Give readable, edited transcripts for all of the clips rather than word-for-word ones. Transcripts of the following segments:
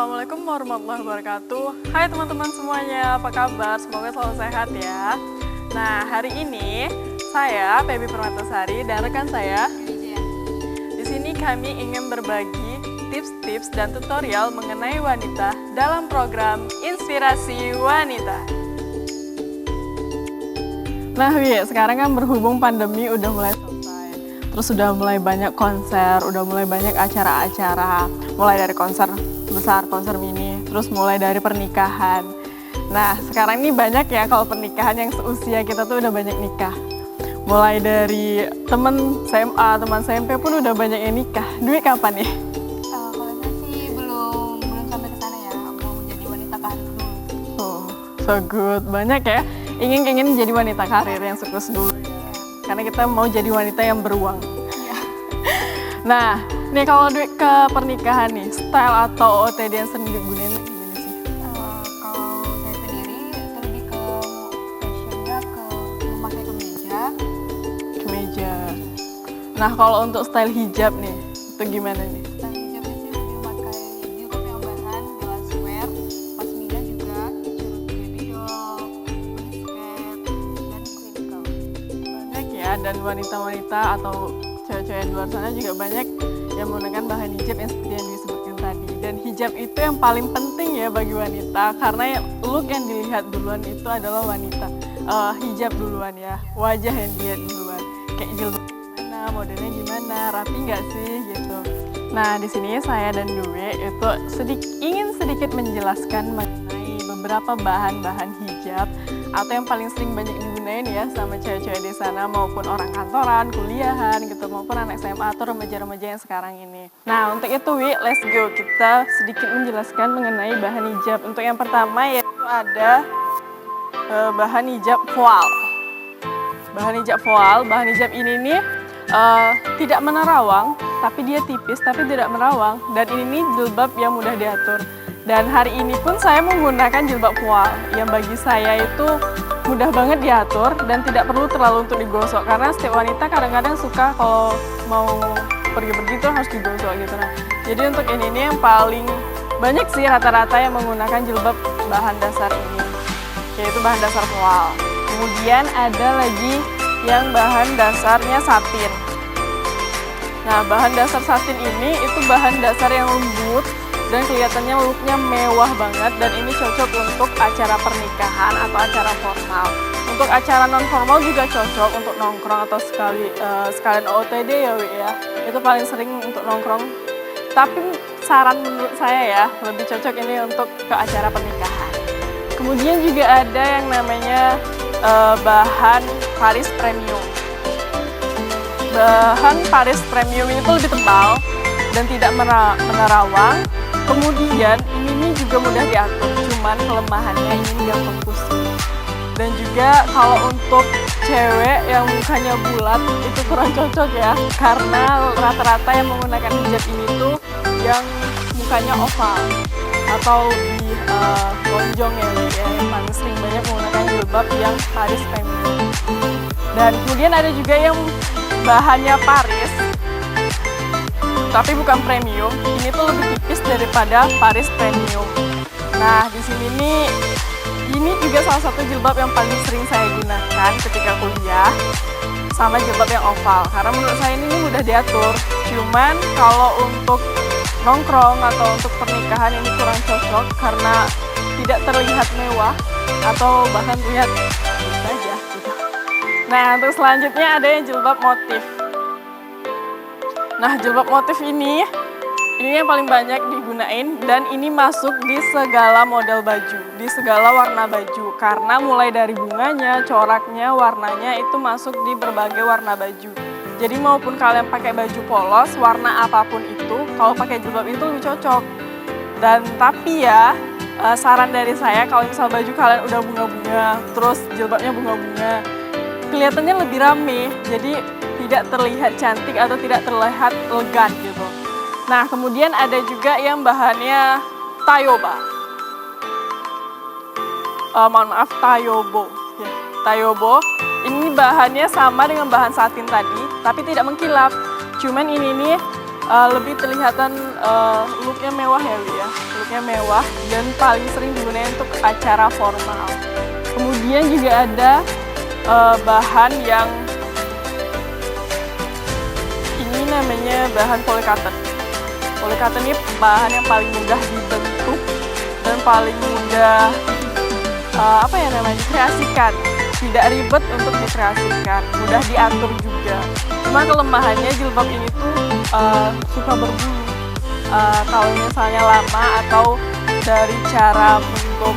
Assalamualaikum warahmatullahi wabarakatuh. Hai teman-teman semuanya, apa kabar? Semoga selalu sehat ya. Nah, hari ini saya Febi Permatasari dan rekan saya di sini kami ingin berbagi tips-tips dan tutorial mengenai wanita dalam program Inspirasi Wanita. Nah, sekarang kan berhubung pandemi udah mulai selesai, terus udah mulai banyak konser, udah mulai banyak acara-acara, mulai dari konser besar, konser mini, terus mulai dari pernikahan. Nah, sekarang ini banyak ya kalau pernikahan yang seusia kita tuh udah banyak nikah. Mulai dari teman SMA, teman SMP pun udah banyak yang nikah. Dwi kapan nih? Kalau saya sih belum sampai ke sana ya, mau jadi wanita karir dulu. Oh, so good. Banyak ya ingin jadi wanita karir yang sukses dulu. Karena kita mau jadi wanita yang beruang. Nah, nih kalau Dwi ke pernikahan nih, style atau OOTD yang sering digunain gimana sih? Kalau saya sendiri itu lebih ke fashionnya ke memakai kemeja. Kemeja. Nah, kalau untuk style hijab nih, itu gimana nih? Dan hijabnya sih lebih memakai jilbab yang bahan glassware, pasmina juga, curut baby doll, skirt, dan clinical. Banyak ya, dan wanita-wanita atau cewek-cewek di luar sana juga banyak yang menggunakan bahan hijab yang seperti yang disebutkan tadi. Dan hijab itu yang paling penting ya bagi wanita, karena look yang dilihat duluan itu adalah wanita. Hijab duluan ya, wajah yang dilihat duluan. Kayak jilbab gimana, modelnya gimana, rapi nggak sih gitu. Nah, di sini saya dan Dwi itu ingin sedikit menjelaskan mengenai beberapa bahan-bahan hijab atau yang paling sering banyak digunain ya sama cewek-cewek di sana maupun orang kantoran, kuliahan gitu maupun anak SMA atau remaja-remaja yang sekarang ini. Nah, untuk itu let's go, kita sedikit menjelaskan mengenai bahan hijab. Untuk yang pertama yaitu ada bahan hijab voile. Bahan hijab ini nih tidak menerawang, tapi dia tipis tapi tidak menerawang, dan ini nih jilbab yang mudah diatur. Dan hari ini pun saya menggunakan jilbab voile yang bagi saya itu mudah banget diatur dan tidak perlu terlalu untuk digosok, karena setiap wanita kadang-kadang suka kalau mau pergi-pergi tuh harus digosok gitu. Nah, jadi untuk ini yang paling banyak sih rata-rata yang menggunakan jilbab bahan dasar ini, yaitu bahan dasar voile. Kemudian ada lagi yang bahan dasarnya satin. Nah, bahan dasar satin ini itu bahan dasar yang lembut dan kelihatannya looknya mewah banget, dan ini cocok untuk acara pernikahan atau acara formal. Untuk acara non formal juga cocok untuk nongkrong atau sekalian OOTD ya, itu paling sering untuk nongkrong. Tapi saran menurut saya ya, lebih cocok ini untuk ke acara pernikahan. Kemudian juga ada yang namanya bahan Paris Premium. Bahan Paris Premium ini tuh lebih tebal dan tidak menerawang. Kemudian ini juga mudah diatur, cuman kelemahannya ini gampang kusut. Dan juga kalau untuk cewek yang mukanya bulat itu kurang cocok ya, karena rata-rata yang menggunakan hijab ini tuh yang mukanya oval atau di lonjong ya, yang paling sering banyak menggunakan jilbab yang Paris Premium. Dan kemudian ada juga yang bahannya Paris tapi bukan premium, ini tuh lebih tipis daripada Paris Premium. Nah, di sini nih, ini juga salah satu jilbab yang paling sering saya gunakan ketika kuliah, sama jilbab yang oval, karena menurut saya ini mudah diatur. Cuman kalau untuk nongkrong atau untuk pernikahan ini kurang cocok karena tidak terlihat mewah atau bahkan terlihat biasa aja gitu. Nah, untuk selanjutnya ada yang jilbab motif. Nah, jilbab motif ini yang paling banyak digunain, dan ini masuk di segala model baju, di segala warna baju, karena mulai dari bunganya, coraknya, warnanya itu masuk di berbagai warna baju. Jadi maupun kalian pakai baju polos, warna apapun itu, kalau pakai jilbab itu lebih cocok. Dan tapi ya, saran dari saya kalau misal baju kalian udah bunga-bunga, terus jilbabnya bunga-bunga, kelihatannya lebih rame, jadi tidak terlihat cantik atau tidak terlihat elegan gitu. Nah, kemudian ada juga yang bahannya tayoba. Tayobo. Ya, tayobo. Ini bahannya sama dengan bahan satin tadi, tapi tidak mengkilap. Cuman ini nih lebih terlihatan looknya mewah ya Wi ya, looknya mewah dan paling sering digunakan untuk acara formal. Kemudian juga ada bahan yang ini namanya bahan polycotton. Polycotton ini bahan yang paling mudah dibentuk dan paling mudah dikreasikan. Tidak ribet untuk dikreasikan, mudah diatur juga. Cuma kelemahannya jilbab ini tuh suka berbulu. Kalau misalnya lama atau dari cara untuk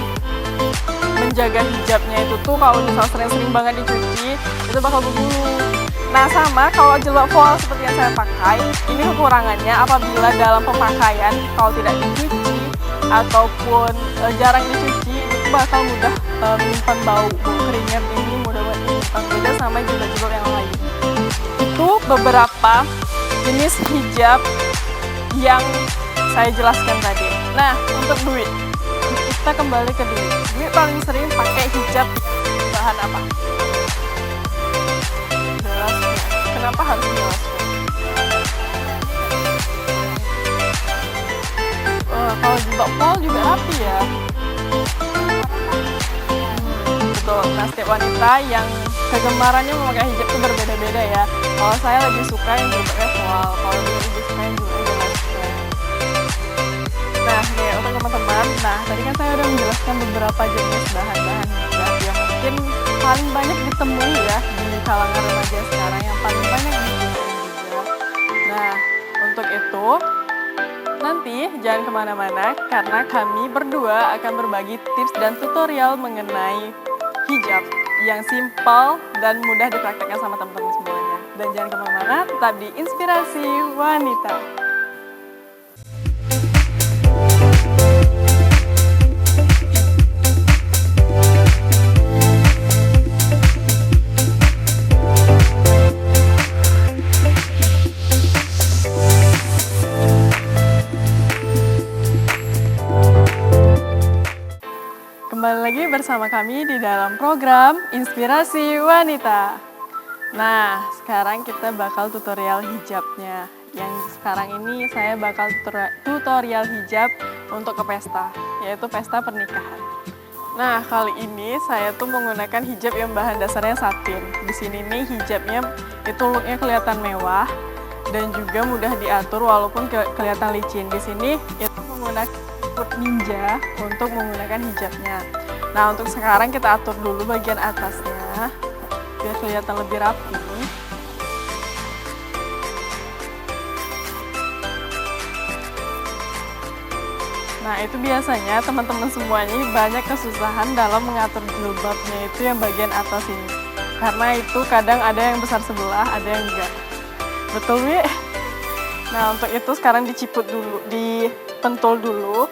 menjaga hijabnya itu tuh kalau misal sering-sering banget dicuci itu bakal berbulu. Nah sama kalau jilbab voile seperti yang saya pakai, ini kekurangannya apabila dalam pemakaian kalau tidak dicuci ataupun jarang dicuci itu bakal mudah menyimpan bau keringat. Ini mudah banget menyimpan, beda sama jilbab-jilbab yang lain. Itu beberapa jenis hijab yang saya jelaskan tadi. Nah untuk Dwi, kita kembali ke Dwi. Dwi paling sering pakai hijab bahan apa? Jelaskan. Kenapa harus jelaskan? Kalau jilbab voile juga rapi ya. Betul. Nah setiap wanita yang kegemarannya memakai hijab itu berbeda-beda ya. Kalau saya lebih suka yang jilbabnya voile, kalau dia lebih suka yang jilbabnya jelaskan. Nah nih untuk teman-teman, nah tadi kan saya udah menjelaskan beberapa jenis bahan-bahan hijab yang mungkin paling banyak ditemui ya di kalangan remaja sekarang, yang paling banyak digunakan juga. Nah untuk itu nanti jangan kemana-mana karena kami berdua akan berbagi tips dan tutorial mengenai hijab yang simpel dan mudah dipraktekkan sama teman-teman semuanya. Dan jangan kemana-mana, tetap di Inspirasi Wanita. Kembali lagi bersama kami di dalam program Inspirasi Wanita. Nah, sekarang kita bakal tutorial hijabnya. Yang sekarang ini saya bakal tutorial hijab untuk ke pesta, yaitu pesta pernikahan. Nah, kali ini saya tuh menggunakan hijab yang bahan dasarnya satin. Di sini nih hijabnya itu looknya kelihatan mewah dan juga mudah diatur walaupun kelihatan licin. Di sini itu menggunakan ninja untuk menggunakan hijabnya. Nah untuk sekarang kita atur dulu bagian atasnya biar kelihatan lebih rapi. Nah itu biasanya teman-teman semuanya banyak kesusahan dalam mengatur jilbabnya itu yang bagian atas ini, karena itu kadang ada yang besar sebelah, ada yang enggak. Betul Wi? Nah untuk itu sekarang diciput dulu, dipentul dulu.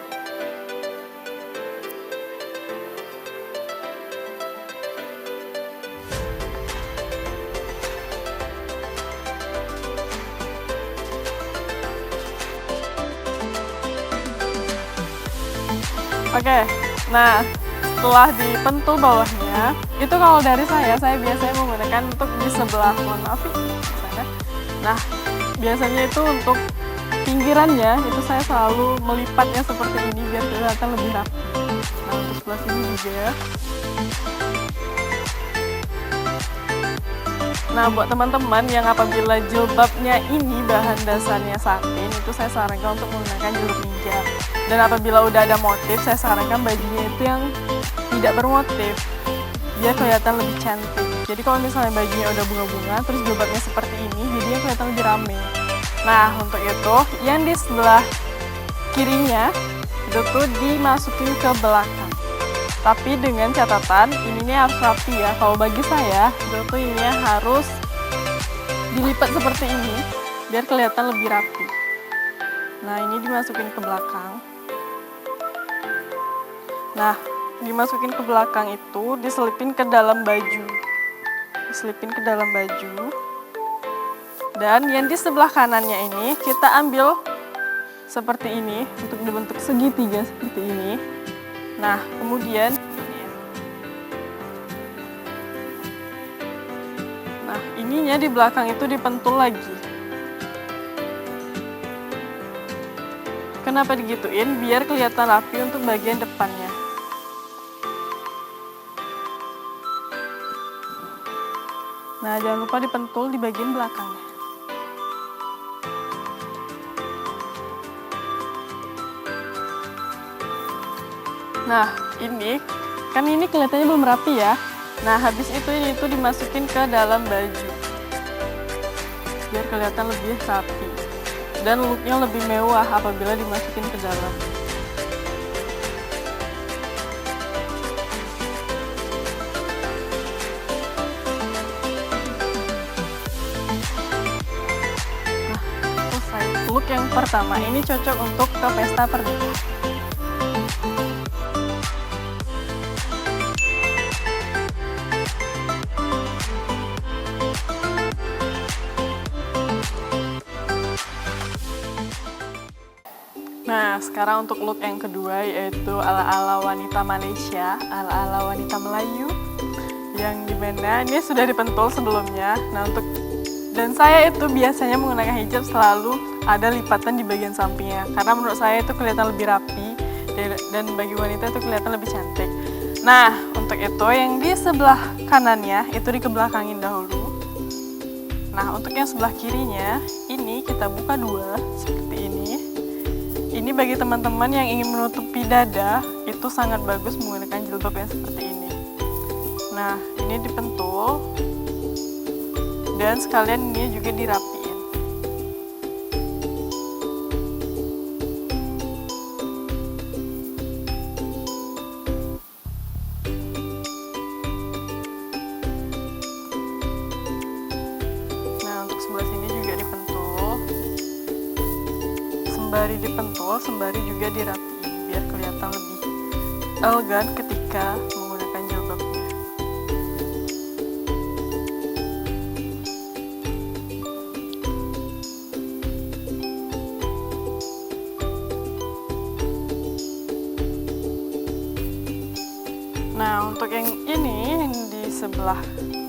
Oke, nah setelah dipentul bawahnya, itu kalau dari saya biasanya menggunakan untuk di sebelah, mohon maaf misalnya. Nah, biasanya itu untuk pinggirannya, itu saya selalu melipatnya seperti ini biar kelihatan lebih rapi. Nah, untuk sebelah sini juga. Nah, buat teman-teman yang apabila jilbabnya ini bahan dasarnya satin, itu saya sarankan untuk menggunakan jilbab ninja. Dan apabila udah ada motif, saya sarankan bajunya itu yang tidak bermotif, biar kelihatan lebih cantik. Jadi kalau misalnya bajunya udah bunga-bunga, terus jilbabnya seperti ini, jadinya kelihatan lebih rame. Nah, untuk itu, yang di sebelah kirinya, itu tuh dimasukin ke belakang. Tapi dengan catatan, ininya harus rapi ya. Kalau bagi saya, itu tuh ininya harus dilipat seperti ini, biar kelihatan lebih rapi. Nah, ini dimasukin ke belakang. Nah, dimasukin ke belakang itu diselipin ke dalam baju. Diselipin ke dalam baju. Dan yang di sebelah kanannya ini kita ambil seperti ini untuk dibentuk segitiga seperti ini. Nah, kemudian ininya di belakang itu dipentul lagi. Kenapa digituin? Biar kelihatan rapi untuk bagian depannya. Nah, jangan lupa dipentul di bagian belakangnya. Nah, ini kelihatannya belum rapi ya. Nah, habis itu ini tuh dimasukin ke dalam baju. Biar kelihatan lebih rapi. Dan looknya lebih mewah apabila dimasukin ke dalam. Nah, selesai. Look yang pertama ini cocok untuk ke pesta pernikahan. Nah, sekarang untuk look yang kedua yaitu ala-ala wanita Malaysia, ala-ala wanita Melayu yang dimana ini sudah dipentul sebelumnya. Nah, dan saya itu biasanya menggunakan hijab selalu ada lipatan di bagian sampingnya karena menurut saya itu kelihatan lebih rapi dan bagi wanita itu kelihatan lebih cantik. Nah, untuk itu yang di sebelah kanannya itu dikebelakangin dahulu. Nah, untuk yang sebelah kirinya ini kita buka dua seperti ini. Ini bagi teman-teman yang ingin menutupi dada, itu sangat bagus menggunakan jilbab yang seperti ini. Nah, ini dipentul, dan sekalian ini juga dirapiin. Nah, untuk sebelah sini juga dipentul. Sembari dipentul, sembari juga dirapiin biar kelihatan lebih elegan ketika menggunakan jilbabnya. Nah, untuk yang ini yang di sebelah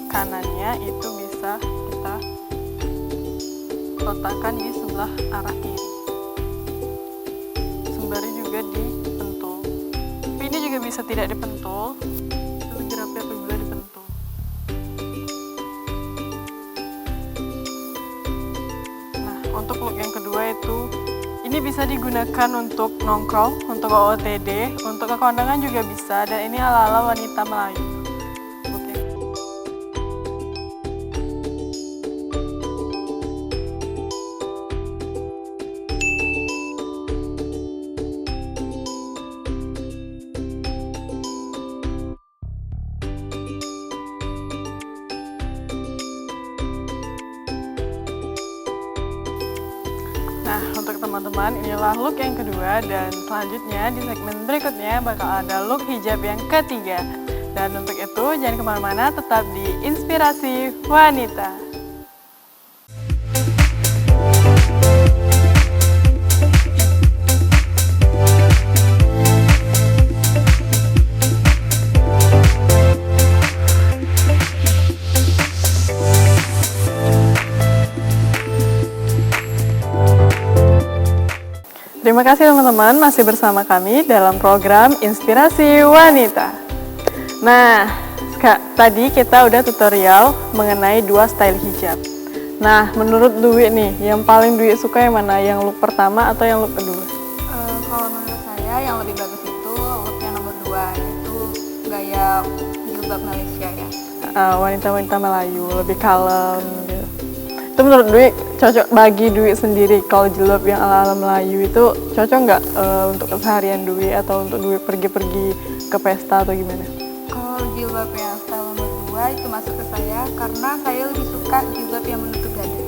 kanannya itu bisa kita letakkan di sebelah arah kiri. Sembari juga dipentul. Tapi ini juga bisa tidak dipentul. Lebih rapi apabila dipentul. Nah, untuk look yang kedua itu ini bisa digunakan untuk nongkrong, untuk OOTD, untuk ke kondangan juga bisa, dan ini ala-ala wanita Melayu. Oke. Nah, untuk teman-teman, inilah look yang kedua dan selanjutnya di segmen berikutnya bakal ada look hijab yang ketiga. Dan untuk itu, jangan kemana-mana, tetap di Inspirasi Wanita. Terima kasih teman-teman masih bersama kami dalam program Inspirasi Wanita. Nah, tadi kita udah tutorial mengenai dua style hijab. Nah, menurut Dwi nih, yang paling Dwi suka yang mana? Yang look pertama atau yang look kedua? Kalau menurut saya yang lebih bagus itu look yang nomor 2, yaitu gaya jilbab Malaysia ya. Wanita-wanita Melayu, lebih kalem gitu. Itu menurut Dwi cocok bagi Dwi sendiri. Kalau jilbab yang ala-ala Melayu itu cocok nggak untuk keseharian Dwi atau untuk Dwi pergi-pergi ke pesta atau gimana? Kalau jilbab yang style nomor 2 itu masuk ke saya karena saya lebih suka jilbab yang menutup dada.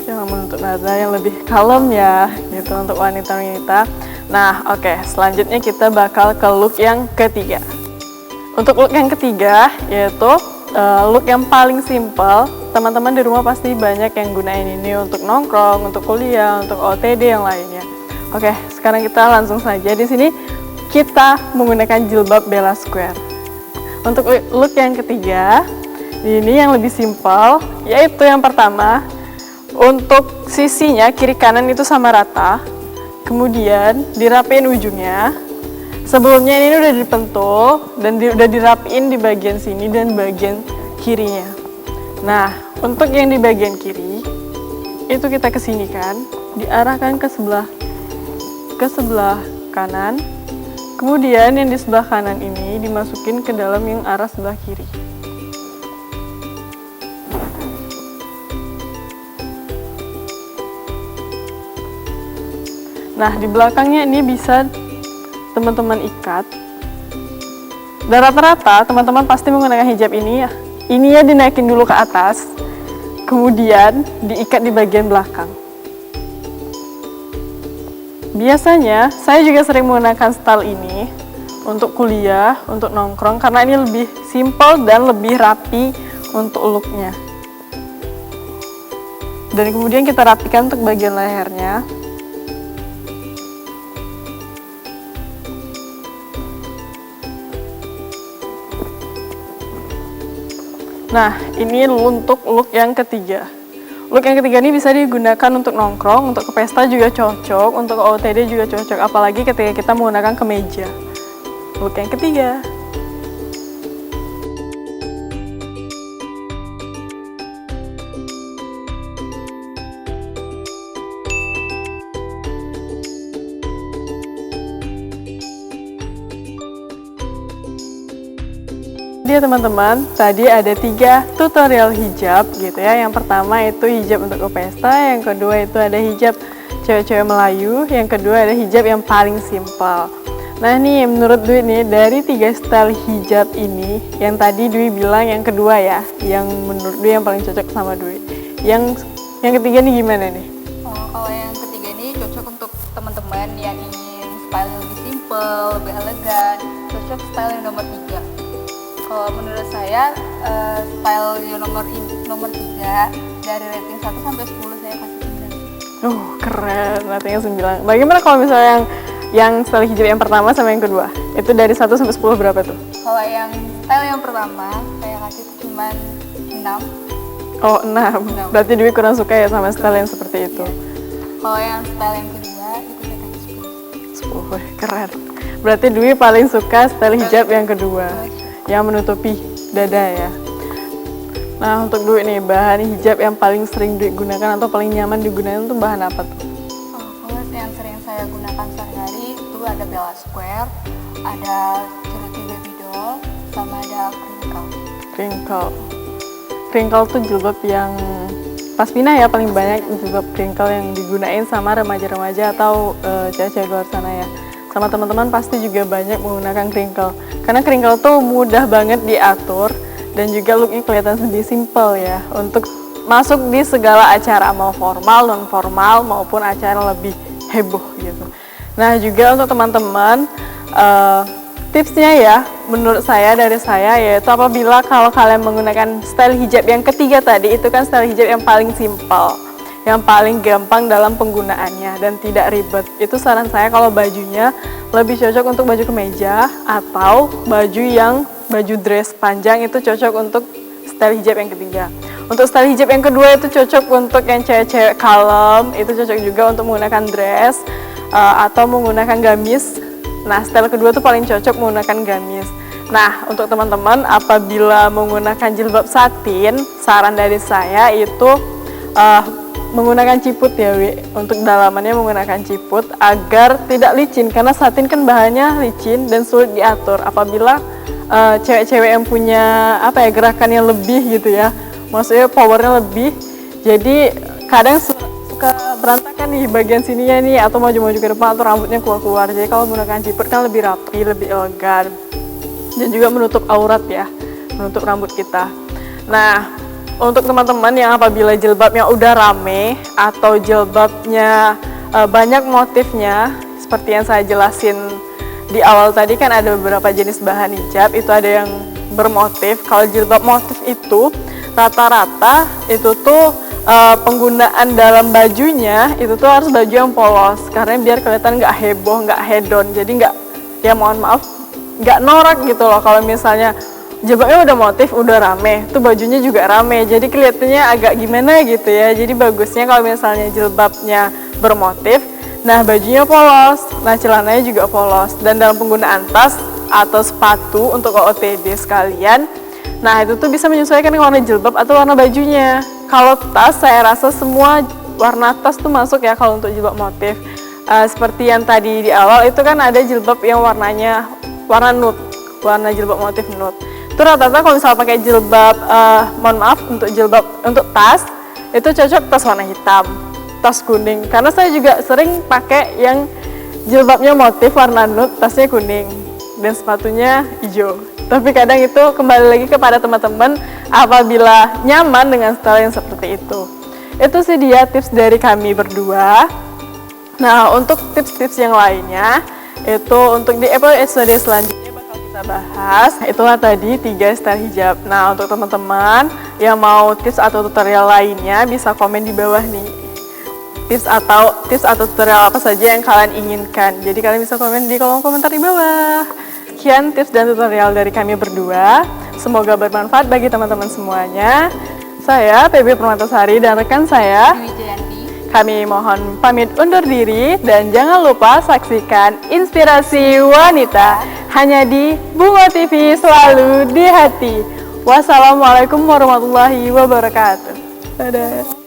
Yang menutup dada, yang lebih kalem ya gitu untuk wanita-wanita. Nah, oke, selanjutnya kita bakal ke look yang ketiga. Untuk look yang ketiga yaitu look yang paling simple. Teman-teman di rumah pasti banyak yang gunain ini untuk nongkrong, untuk kuliah, untuk OTD yang lainnya. Oke, sekarang kita langsung saja. Di sini kita menggunakan jilbab Bella Square. Untuk look yang ketiga, ini yang lebih simpel, yaitu yang pertama, untuk sisinya kiri kanan itu sama rata. kemudian dirapiin ujungnya. Sebelumnya ini udah dipentul dan udah dirapiin di bagian sini dan bagian kirinya. Nah, untuk yang di bagian kiri itu kita kesinikan, diarahkan ke sebelah kanan. Kemudian yang di sebelah kanan ini dimasukin ke dalam yang arah sebelah kiri. Nah, di belakangnya ini bisa teman-teman ikat. Dan rata-rata teman-teman pasti menggunakan hijab ini ya. Ini ya dinaikin dulu ke atas, kemudian diikat di bagian belakang. Biasanya saya juga sering menggunakan style ini untuk kuliah, untuk nongkrong, karena ini lebih simple dan lebih rapi untuk looknya. Dan kemudian kita rapikan untuk bagian lehernya. Nah, ini untuk look yang ketiga. Look yang ketiga ini bisa digunakan untuk nongkrong, untuk ke pesta juga cocok, untuk ke OOTD juga cocok, apalagi ketika kita menggunakan kemeja. Look yang ketiga. Dia teman-teman, tadi ada 3 tutorial hijab gitu ya. Yang pertama itu hijab untuk ke pesta, yang kedua itu ada hijab cewek-cewek Melayu, yang kedua ada hijab yang paling simpel. Nah nih menurut Dwi nih, dari 3 style hijab ini, yang tadi Dwi bilang yang kedua ya, yang menurut Dwi yang paling cocok sama Dwi. Yang ketiga nih gimana nih? Kalau yang ketiga ini cocok untuk teman-teman yang ingin style yang lebih simple, lebih elegan, cocok style yang nomor 3. Kalau menurut saya style yang nomor 3 dari rating 1 sampai 10 saya kasih 9. Keren, ratingnya 9. Bagaimana kalau misalnya yang style hijab yang pertama sama yang kedua? Itu dari 1 sampai 10 berapa tuh? Kalau yang style yang pertama saya kasih itu cuma 6. Oh, 6. Berarti Dwi kurang suka ya sama style yang seperti itu. Kalau yang style yang kedua itu saya kasih 10. 10, keren. Berarti Dwi paling suka style hijab yang kedua, yang menutupi dada ya. Nah untuk Dwi nih, bahan hijab yang paling sering digunakan atau paling nyaman digunakan itu bahan apa tuh? Kalau yang sering saya gunakan sehari-hari itu ada Bella Square, ada Ceruti Baby Doll, sama ada Crinkle tuh jilbab yang pasmina ya, paling banyak jilbab crinkle yang digunain sama remaja-remaja atau cewek-cewek luar sana ya. Sama teman-teman pasti juga banyak menggunakan crinkle, karena crinkle tuh mudah banget diatur dan juga looknya kelihatan lebih simple ya, untuk masuk di segala acara, mau formal, non formal maupun acara lebih heboh gitu. Nah juga untuk teman-teman tipsnya ya, menurut saya dari saya yaitu apabila kalau kalian menggunakan style hijab yang ketiga tadi, itu kan style hijab yang paling simple, yang paling gampang dalam penggunaannya dan tidak ribet. Itu saran saya, kalau bajunya lebih cocok untuk baju kemeja atau baju dress panjang, itu cocok untuk style hijab yang ketiga. Untuk style hijab yang kedua itu cocok untuk yang cewek-cewek kalem, itu cocok juga untuk menggunakan dress atau menggunakan gamis. Nah style kedua tuh paling cocok menggunakan gamis. Nah untuk teman-teman apabila menggunakan jilbab satin, saran dari saya itu menggunakan ciput ya Wi, untuk dalamannya menggunakan ciput agar tidak licin, karena satin kan bahannya licin dan sulit diatur apabila cewek-cewek yang punya gerakan yang lebih gitu ya, maksudnya powernya lebih, jadi kadang suka berantakan nih bagian sininya nih, atau maju-maju ke depan atau rambutnya keluar-keluar. Jadi kalau menggunakan ciput kan lebih rapi, lebih elegan dan juga menutup aurat ya, menutup rambut kita. Nah untuk teman-teman yang apabila jilbabnya udah rame atau jilbabnya banyak motifnya, seperti yang saya jelasin di awal tadi kan ada beberapa jenis bahan hijab, itu ada yang bermotif. Kalau jilbab motif itu rata-rata itu tuh penggunaan dalam bajunya itu tuh harus baju yang polos, karena biar kelihatan nggak heboh, nggak hedon, jadi nggak, ya mohon maaf, nggak norak gitu loh. Kalau misalnya jilbabnya udah motif, udah rame, tuh bajunya juga rame, jadi kelihatannya agak gimana gitu ya. Jadi bagusnya kalau misalnya jilbabnya bermotif, Nah, bajunya polos, nah celananya juga polos. Dan dalam penggunaan tas atau sepatu untuk OOTD sekalian, nah itu tuh bisa menyesuaikan dengan warna jilbab atau warna bajunya. Kalau tas, saya rasa semua warna tas tuh masuk ya kalau untuk jilbab motif. Seperti yang tadi di awal itu kan ada jilbab yang warnanya warna nude, warna jilbab motif nude. Itu rata-rata kalau misalnya pakai jilbab, mohon maaf untuk jilbab untuk tas, itu cocok tas warna hitam, tas kuning. Karena saya juga sering pakai yang jilbabnya motif warna nude, tasnya kuning, dan sepatunya hijau. Tapi kadang itu kembali lagi kepada teman-teman apabila nyaman dengan style yang seperti itu. Itu sih dia tips dari kami berdua. Nah, untuk tips-tips yang lainnya, itu untuk di episode selanjutnya bakal kita bahas. Itulah tadi 3 style hijab. Nah, untuk teman-teman yang mau tips atau tutorial lainnya, bisa komen di bawah nih. Tips atau tutorial apa saja yang kalian inginkan. Jadi kalian bisa komen di kolom komentar di bawah. Sekian tips dan tutorial dari kami berdua. Semoga bermanfaat bagi teman-teman semuanya. Saya PB Permatasari dan rekan saya Dwi Jayanti. kami mohon pamit undur diri dan jangan lupa saksikan Inspirasi Wanita hanya di Bungo TV, selalu di hati. Wassalamualaikum warahmatullahi wabarakatuh. Dadah.